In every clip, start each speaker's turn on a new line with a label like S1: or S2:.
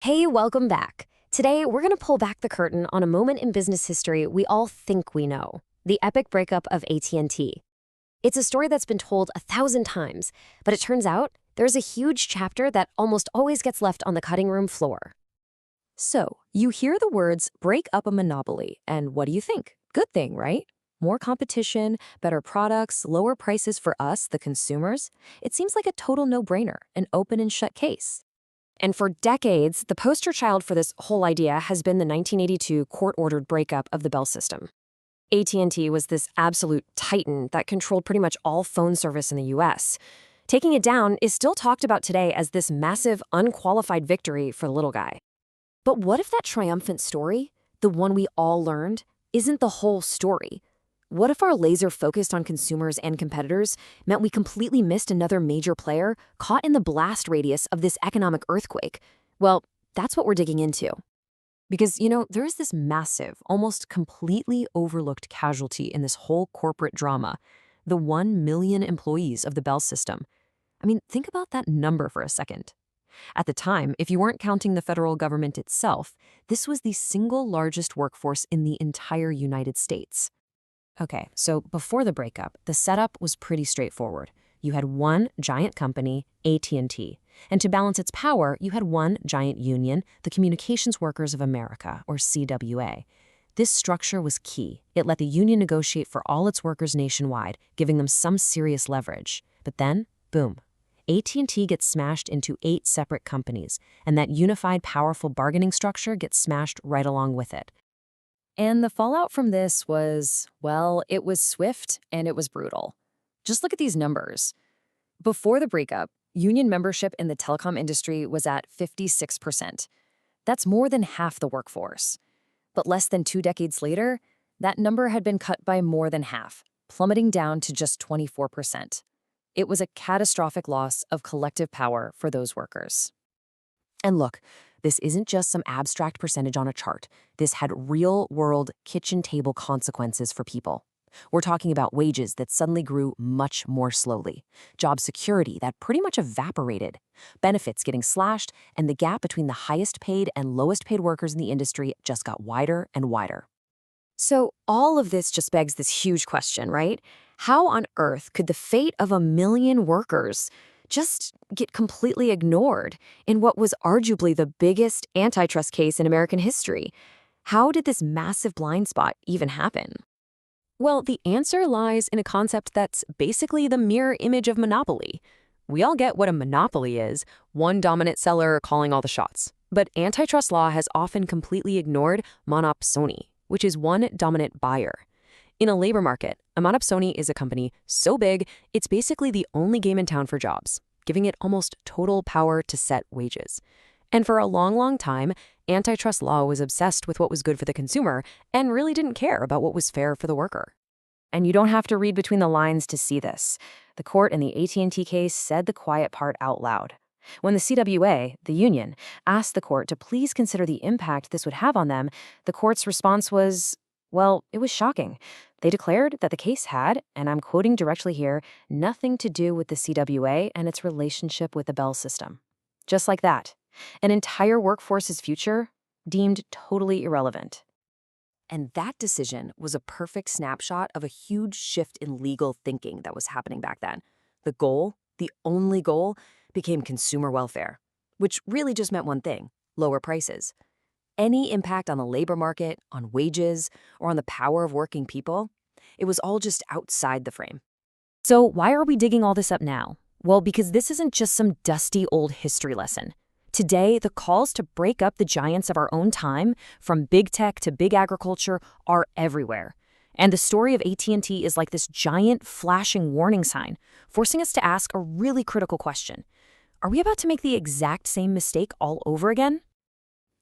S1: Hey, welcome back. Today, we're going to pull back the curtain on a moment in business history we all think we know, the epic breakup of AT&T. It's a story that's been told 1,000 times, but it turns out there's a huge chapter that almost always gets left on the cutting room floor.
S2: So, you hear the words break up a monopoly, and what do you think? Good thing, right? More competition, better products, lower prices for us, the consumers. It seems like a total no-brainer, an open and shut case.
S1: And for decades, the poster child for this whole idea has been the 1982 court-ordered breakup of the Bell system. AT&T was this absolute titan that controlled pretty much all phone service in the US. Taking it down is still talked about today as this massive, unqualified victory for the little guy. But what if that triumphant story, the one we all learned, isn't the whole story? What if our laser focused on consumers and competitors meant we completely missed another major player caught in the blast radius of this economic earthquake? Well, that's what we're digging into.
S2: Because, there is this massive, almost completely overlooked casualty in this whole corporate drama, the 1 million employees of the Bell system. I mean, think about that number for a second. At the time, if you weren't counting the federal government itself, this was the single largest workforce in the entire United States. Okay, so before the breakup, the setup was pretty straightforward. You had one giant company, AT&T, and to balance its power, you had one giant union, the Communications Workers of America, or CWA. This structure was key. It let the union negotiate for all its workers nationwide, giving them some serious leverage. But then, boom, AT&T gets smashed into 8 separate companies, and that unified, powerful bargaining structure gets smashed right along with it. And the fallout from this was, well, it was swift and it was brutal. Just look at these numbers. Before the breakup, union membership in the telecom industry was at 56%. That's more than half the workforce. But less than 2 decades later, that number had been cut by more than half, plummeting down to just 24%. It was a catastrophic loss of collective power for those workers. And look, this isn't just some abstract percentage on a chart. This had real-world kitchen table consequences for people. We're talking about wages that suddenly grew much more slowly, job security that pretty much evaporated, benefits getting slashed, and the gap between the highest paid and lowest paid workers in the industry just got wider and wider.
S1: So all of this just begs this huge question, right? How on earth could the fate of 1 million workers just get completely ignored in what was arguably the biggest antitrust case in American history? How did this massive blind spot even happen?
S2: Well, the answer lies in a concept that's basically the mirror image of monopoly. We all get what a monopoly is, one dominant seller calling all the shots. But antitrust law has often completely ignored monopsony, which is one dominant buyer. In a labor market, a monopsony is a company so big, it's basically the only game in town for jobs, giving it almost total power to set wages. And for a long, long time, antitrust law was obsessed with what was good for the consumer and really didn't care about what was fair for the worker. And you don't have to read between the lines to see this. The court in the AT&T case said the quiet part out loud. When the CWA, the union, asked the court to please consider the impact this would have on them, the court's response was, well, it was shocking. They declared that the case had, and I'm quoting directly here, nothing to do with the CWA and its relationship with the Bell system. Just like that, an entire workforce's future deemed totally irrelevant. And that decision was a perfect snapshot of a huge shift in legal thinking that was happening back then. The goal, the only goal, became consumer welfare, which really just meant one thing: lower prices. Any impact on the labor market, on wages, or on the power of working people, it was all just outside the frame. So why are we digging all this up now? Well, because this isn't just some dusty old history lesson. Today, the calls to break up the giants of our own time, from big tech to big agriculture, are everywhere. And the story of AT&T is like this giant flashing warning sign, forcing us to ask a really critical question. Are we about to make the exact same mistake all over again?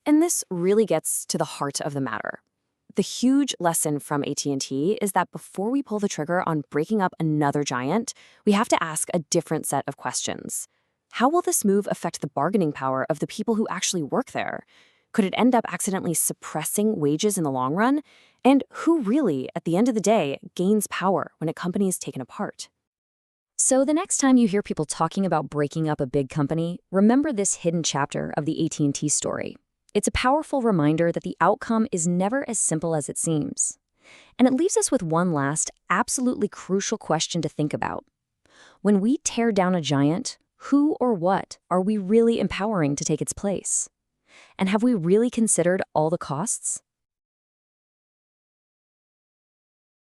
S2: And this really gets to the heart of the matter. The huge lesson from AT&T is that before we pull the trigger on breaking up another giant, we have to ask a different set of questions. How will this move affect the bargaining power of the people who actually work there? Could it end up accidentally suppressing wages in the long run? And who really, at the end of the day, gains power when a company is taken apart?
S3: So the next time you hear people talking about breaking up a big company, remember this hidden chapter of the AT&T story. It's a powerful reminder that the outcome is never as simple as it seems. And it leaves us with one last, absolutely crucial question to think about. When we tear down a giant, who or what are we really empowering to take its place? And have we really considered all the costs?